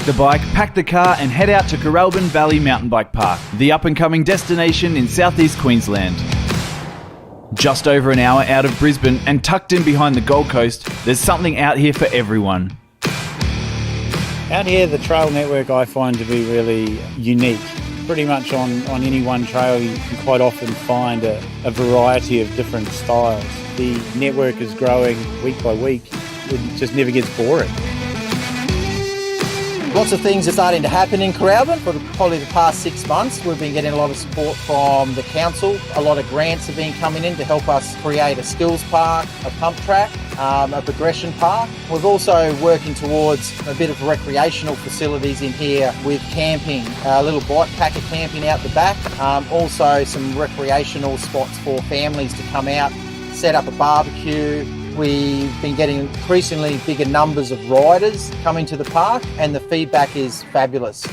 the bike, pack the car and head out to Kooralbyn Valley Mountain Bike Park, the up-and-coming destination in southeast Queensland. Just over an hour out of Brisbane and tucked in behind the Gold Coast, there's something out here for everyone. Out here, the trail network I find to be really unique. Pretty much on any one trail you can quite often find a variety of different styles. The network is growing week by week. It just never gets boring. Lots of things are starting to happen in Kooralbyn. For probably the past 6 months, we've been getting a lot of support from the council. A lot of grants have been coming in to help us create a skills park, a pump track, a progression park. We're also working towards a bit of recreational facilities in here with camping, a little bike packer camping out the back. Also some recreational spots for families to come out, set up a barbecue. We've been getting increasingly bigger numbers of riders coming to the park, and the feedback is fabulous.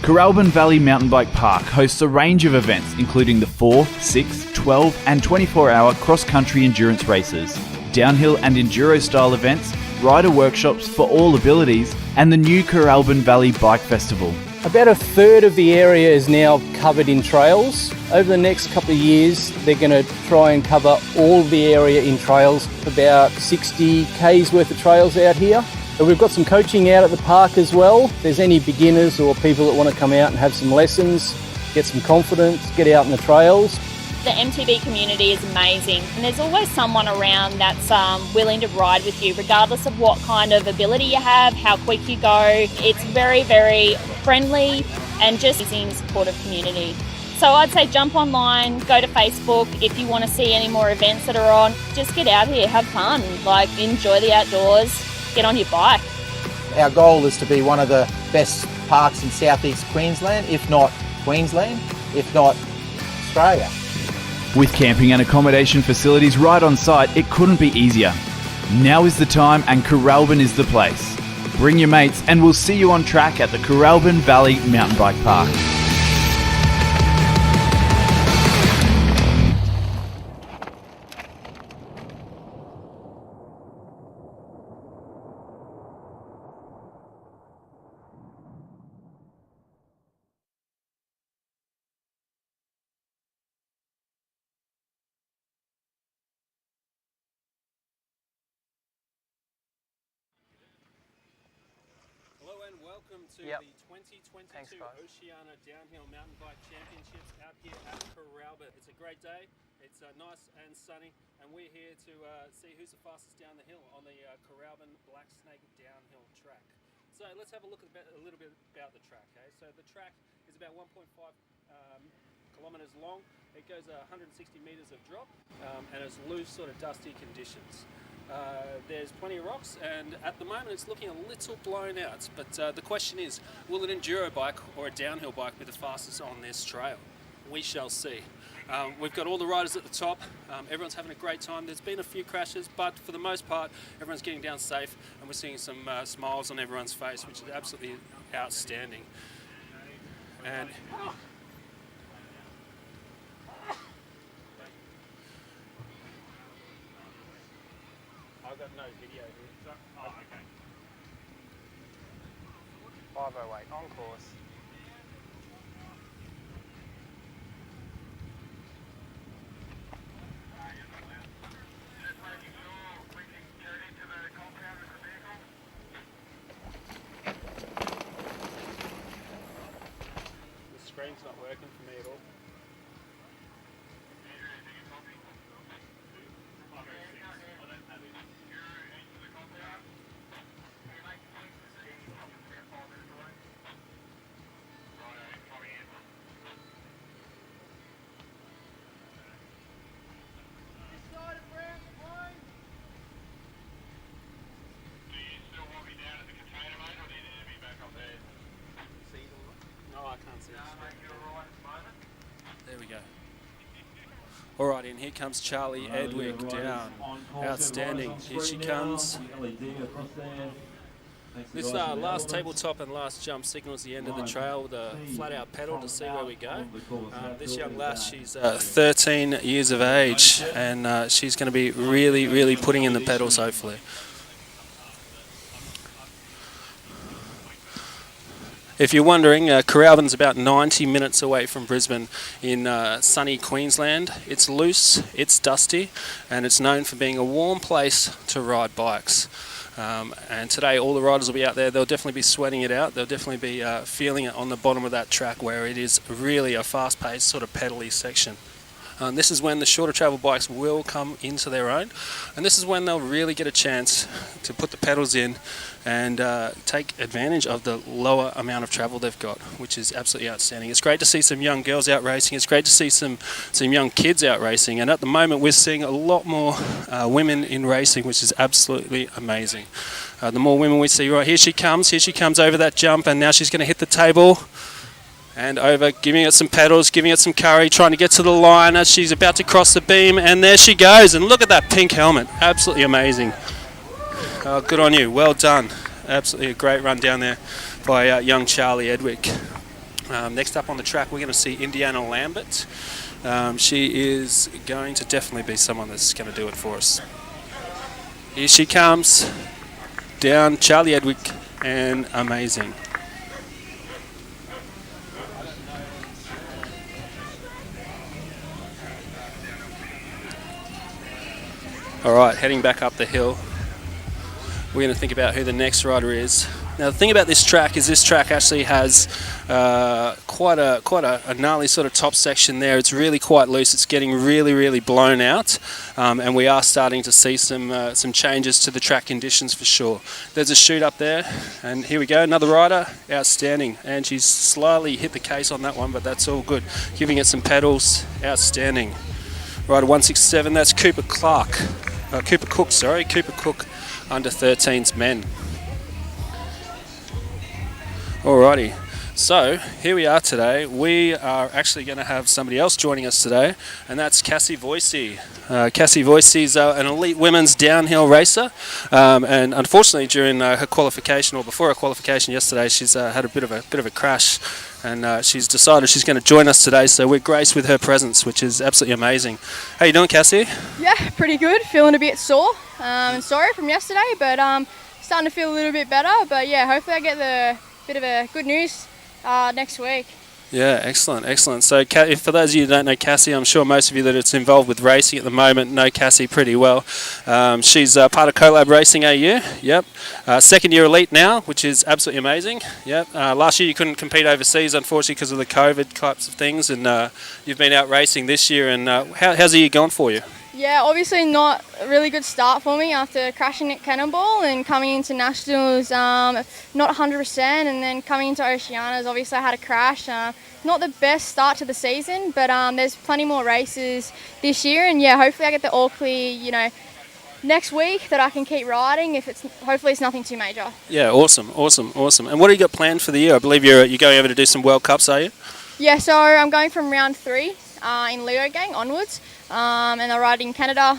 Kooralbyn Valley Mountain Bike Park hosts a range of events including the 4, 6, 12 and 24-hour cross-country endurance races, downhill and enduro style events, rider workshops for all abilities, and the new Kooralbyn Valley Bike Festival. About a third of the area is now covered in trails. Over the next couple of years, they're going to try and cover all the area in trails, about 60 k's worth of trails out here. But we've got some coaching out at the park as well. If there's any beginners or people that want to come out and have some lessons, get some confidence, get out in the trails. The MTB community is amazing, and there's always someone around that's willing to ride with you regardless of what kind of ability you have, how quick you go. It's very, very friendly and just amazing supportive community. So I'd say jump online, go to Facebook if you want to see any more events that are on. Just get out here, have fun, enjoy the outdoors, get on your bike. Our goal is to be one of the best parks in southeast Queensland, if not Queensland, if not Australia. With camping and accommodation facilities right on site, it couldn't be easier. Now is the time and Kooralbyn is the place. Bring your mates and we'll see you on track at the Kooralbyn Valley Mountain Bike Park. Hello and welcome to the 2022 Oceania Downhill Mountain Bike Championships out here at Kooralbyn. It's a great day, it's nice and sunny, and we're here to see who's the fastest down the hill on the Kooralbyn Black Snake downhill track. So let's have a look at a little bit about the track. Okay? So the track is about 1.5 kilometres long. It goes 160 metres of drop and it's loose, sort of dusty conditions. There's plenty of rocks, and at the moment it's looking a little blown out, but the question is, will an enduro bike or a downhill bike be the fastest on this trail? We shall see. We've got all the riders at the top, everyone's having a great time. There's been a few crashes, but for the most part everyone's getting down safe, and we're seeing some smiles on everyone's face, which is absolutely outstanding. And I've got no video here. Oh, okay. 508 on course. The screen's not working for me at all. There we go. Alright, and here comes Charlie Edwick down. Outstanding. Here she comes. This last tabletop and last jump signals the end of the trail with a flat out pedal to see where we go. This young lass, she's 13 years of age, and she's going to be really putting in the pedals hopefully. If you're wondering, Kooralbyn's about 90 minutes away from Brisbane in sunny Queensland. It's loose, it's dusty, and it's known for being a warm place to ride bikes. And today all the riders will be out there. They'll definitely be sweating it out. They'll definitely be feeling it on the bottom of that track where it is really a fast-paced sort of pedally section. This is when the shorter travel bikes will come into their own, and this is when they'll really get a chance to put the pedals in and take advantage of the lower amount of travel they've got, which is absolutely outstanding. It's great to see some young girls out racing. It's great to see some young kids out racing, and at the moment we're seeing a lot more women in racing, which is absolutely amazing. The more women we see, right, here she comes over that jump, and now she's going to hit the table. And over, giving it some pedals, giving it some curry, trying to get to the line as she's about to cross the beam. And there she goes. And look at that pink helmet. Absolutely amazing. Good on you. Well done. Absolutely a great run down there by young Charlie Edwick. Next up on the track, we're going to see Indiana Lambert. She is going to definitely be someone that's going to do it for us. Here she comes. Down Charlie Edwick. And amazing. Alright, heading back up the hill, we're going to think about who the next rider is. Now the thing about this track is this track actually has quite a gnarly sort of top section there. It's really quite loose, it's getting really blown out, and we are starting to see some changes to the track conditions for sure. There's a chute up there, and here we go, another rider, outstanding, and she's slightly hit the case on that one, but that's all good. Giving it some pedals, outstanding. Rider 167, that's Cooper Cook, under 13s men. Alrighty, so here we are today. We are actually going to have somebody else joining us today, and that's Cassie Voicey. Cassie Voicey's an elite women's downhill racer, and unfortunately during her qualification, or before her qualification yesterday, she's had a bit of a crash, and she's decided she's going to join us today, so we're graced with her presence, which is absolutely amazing. How you doing, Cassie? Yeah, pretty good. Feeling a bit sore and sorry from yesterday, but starting to feel a little bit better. But yeah, hopefully I get the bit of a good news next week. Yeah, excellent. So for those of you who don't know Cassie, I'm sure most of you that it's involved with racing at the moment know Cassie pretty well. She's part of Kooralbyn Racing AU, yep. Second year elite now, which is absolutely amazing, yep. Last year you couldn't compete overseas, unfortunately, because of the COVID types of things, and you've been out racing this year, and how's the year gone for you? Yeah, obviously not a really good start for me after crashing at Cannonball and coming into Nationals not 100%, and then coming into Oceanias, obviously I had a crash. Not the best start to the season, but there's plenty more races this year, and yeah, hopefully I get the all clear, next week, that I can keep riding. Hopefully it's nothing too major. Yeah, awesome. And what do you got planned for the year? I believe you're going over to do some World Cups, are you? Yeah, so I'm going from round 3 in Leo Gang onwards. And I'll ride in Canada,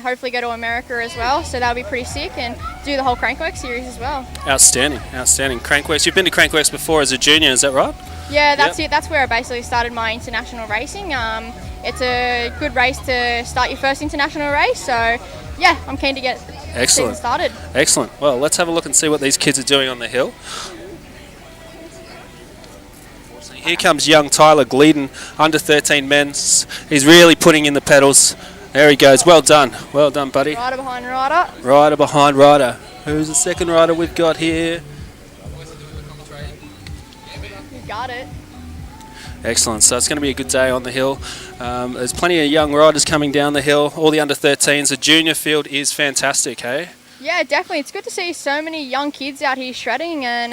hopefully go to America as well, so that'll be pretty sick, and do the whole Crankworx series as well. Outstanding. Crankworx, you've been to Crankworx before as a junior, is that right? Yeah, that's it. That's where I basically started my international racing. It's a good race to start your first international race, so yeah, I'm keen to get season started. Excellent. Well, let's have a look and see what these kids are doing on the hill. Here comes young Tyler Gleeden, under 13 men. He's really putting in the pedals. There he goes. Well done, buddy. Rider behind rider. Rider behind rider. Who's the second rider we've got here? You got it. Excellent. So it's going to be a good day on the hill. There's plenty of young riders coming down the hill. All the under 13s. The junior field is fantastic, hey? Yeah, definitely. It's good to see so many young kids out here shredding, and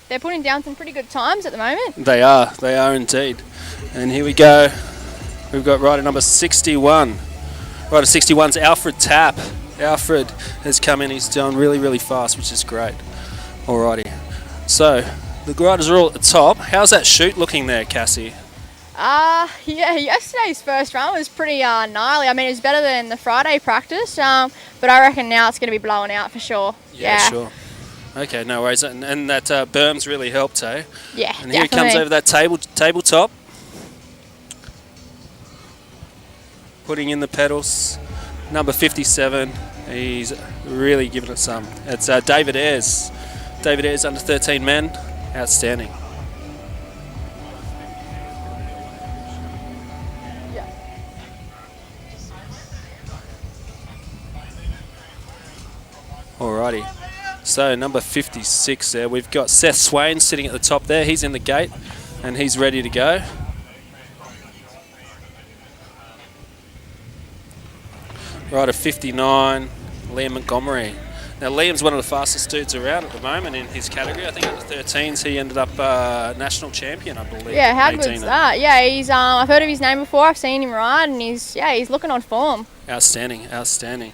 they're putting down some pretty good times at the moment. They are indeed. And here we go. We've got rider number 61. Rider 61's Alfred Tapp. Alfred has come in. He's doing really fast, which is great. Alrighty. So the riders are all at the top. How's that chute looking there, Cassie? Yeah, yesterday's first run was pretty gnarly. I mean, it was better than the Friday practice, but I reckon now it's going to be blowing out for sure. Yeah, sure. Okay, no worries. And that berm's really helped, eh? Yeah, and here he comes over that tabletop. Putting in the pedals. Number 57. He's really giving it some. It's David Ayres. David Ayres, under 13 men. Outstanding. Alrighty. So number 56 there. We've got Seth Swain sitting at the top there. He's in the gate and he's ready to go. Rider 59, Liam Montgomery. Now Liam's one of the fastest dudes around at the moment in his category. I think under 13s he ended up national champion, I believe. Yeah, how good's that? Yeah, he's I've heard of his name before. I've seen him ride, and he's looking on form. Outstanding, outstanding.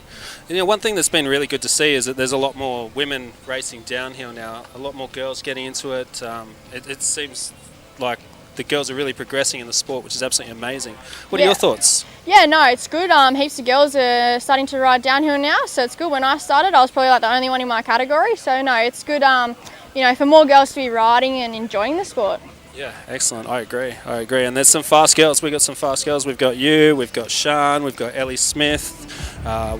You know, one thing that's been really good to see is that there's a lot more women racing downhill now. A lot more girls getting into it. It seems like the girls are really progressing in the sport, which is absolutely amazing. What are your thoughts? Yeah, no, it's good. Heaps of girls are starting to ride downhill now, so it's good. When I started, I was probably like the only one in my category, so no, it's good. You know, for more girls to be riding and enjoying the sport. Yeah, excellent. I agree. And there's some fast girls. We've got some fast girls. We've got you, we've got Sian, we've got Ellie Smith,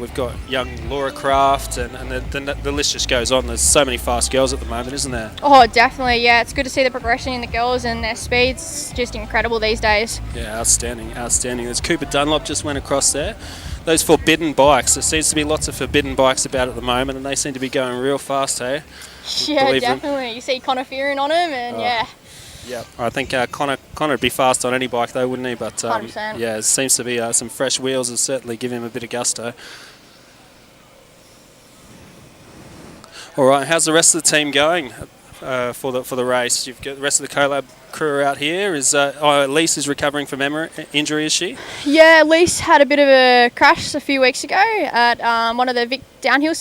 we've got young Laura Craft, and the list just goes on. There's so many fast girls at the moment, isn't there? Oh, definitely. Yeah, it's good to see the progression in the girls, and their speed's just incredible these days. Yeah, outstanding. There's Cooper Dunlop just went across there. Those forbidden bikes. There seems to be lots of forbidden bikes about at the moment, and they seem to be going real fast, hey? Yeah, definitely. You see Connor Fearon on them, and yeah. Yeah, I think Connor would be fast on any bike though, wouldn't he? But 100%. yeah, it seems to be some fresh wheels will certainly give him a bit of gusto. All right, how's the rest of the team going for the race? You've got the rest of the Kooralbyn crew out here. Lise is recovering from injury, is she? Yeah, Lise had a bit of a crash a few weeks ago at one of the Vic downhill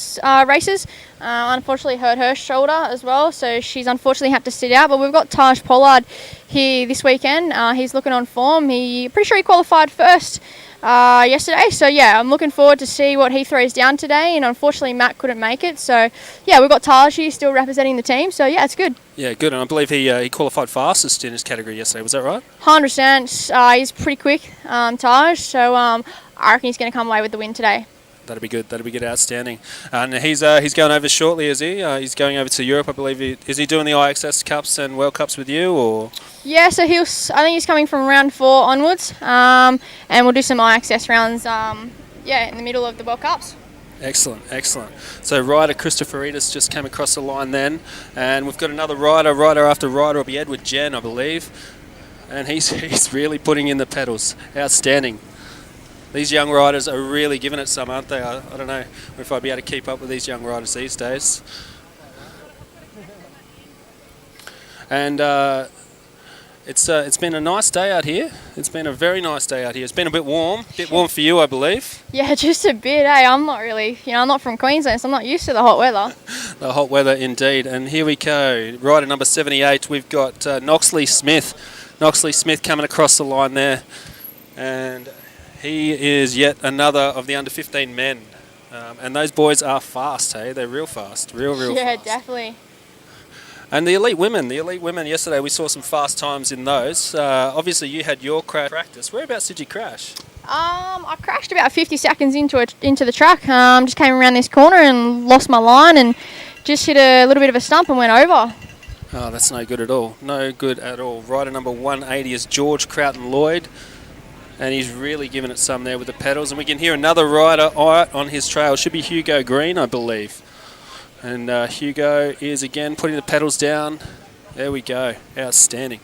races. Unfortunately hurt her shoulder as well, so she's unfortunately had to sit out. But we've got Taj Pollard here this weekend. He's looking on form. Pretty sure he qualified first yesterday, so yeah, I'm looking forward to see what he throws down today. And unfortunately Matt couldn't make it, so yeah, we've got Taj here still representing the team, so yeah, it's good. Yeah, good. And I believe he qualified fastest in his category yesterday. Was that right? 100%. He's pretty quick, Taj, so I reckon he's going to come away with the win today. That'd be good. Outstanding. And he's going over shortly, is he? He's going over to Europe, I believe. Is he doing the IXS Cups and World Cups with you, or? Yeah, so I think he's coming from round 4 onwards, and we'll do some IXS rounds. In the middle of the World Cups. Excellent. So rider Christopheridis just came across the line then, and we've got another rider after rider will be Edward Jen, I believe, and he's really putting in the pedals. Outstanding. These young riders are really giving it some, aren't they? I don't know if I'd be able to keep up with these young riders these days. And it's been a nice day out here. It's been a very nice day out here. It's been a bit warm for you, I believe. Yeah, just a bit, I'm not really, I'm not from Queensland, so I'm not used to the hot weather. The hot weather indeed. And here we go. Rider number 78, we've got Noxley Smith coming across the line there. And he is yet another of the under 15 men. And those boys are fast, hey? They're real fast, real fast. Yeah, definitely. And the elite women yesterday, we saw some fast times in those. Obviously, you had your practice. Whereabouts did you crash? I crashed about 50 seconds into the track. Just came around this corner and lost my line and just hit a little bit of a stump and went over. Oh, that's no good at all. No good at all. Rider number 180 is George Croughton-Lloyd. And he's really giving it some there with the pedals. And we can hear another rider on his trail. It should be Hugo Green, I believe. And Hugo is again putting the pedals down. There we go. Outstanding.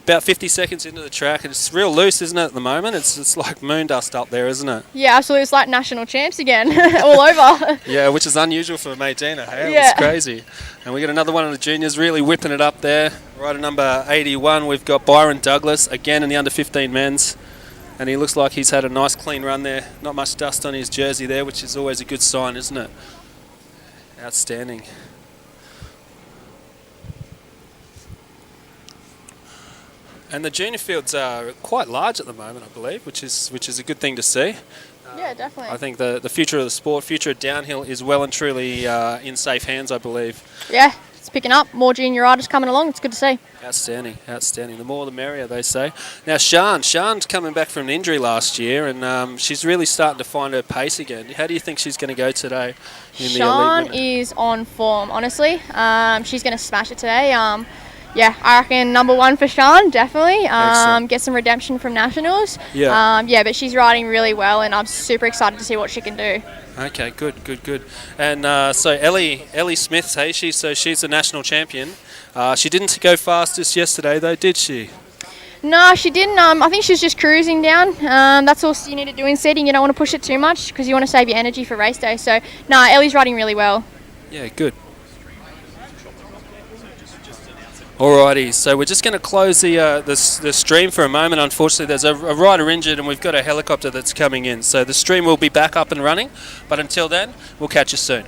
About 50 seconds into the track. It's real loose, isn't it, at the moment? It's like moon dust up there, isn't it? Yeah, absolutely. It's like national champs again, all over. Yeah, which is unusual for Medina. Hey? Yeah. It's crazy. And we got another one of the juniors really whipping it up there. Rider number 81, we've got Byron Douglas, again in the under 15 men's. And he looks like he's had a nice clean run there. Not much dust on his jersey there, which is always a good sign, isn't it? Outstanding. And the junior fields are quite large at the moment, I believe, which is a good thing to see. Yeah, definitely. I think the future of the sport, future of downhill, is well and truly in safe hands, I believe. Yeah, it's picking up. More junior riders coming along. It's good to see. Outstanding, outstanding. The more the merrier, they say. Now, Sian's coming back from an injury last year, and she's really starting to find her pace again. How do you think she's going to go today in the elite Sian women? is on form, honestly. She's going to smash it today. Yeah, I reckon number one for Sian, definitely. Excellent. Get some redemption from nationals. Yeah. Yeah, but she's riding really well, and I'm super excited to see what she can do. Okay, good. And so Ellie Smith, hey, she's a national champion. She didn't go fastest yesterday, though, did she? No, she didn't. I think she's just cruising down. That's all you need to do in seating. You don't want to push it too much because you want to save your energy for race day. So, no, Ellie's riding really well. Yeah, good. Alrighty, so we're just going to close the stream for a moment. Unfortunately, there's a rider injured and we've got a helicopter that's coming in. So the stream will be back up and running, but until then, we'll catch you soon.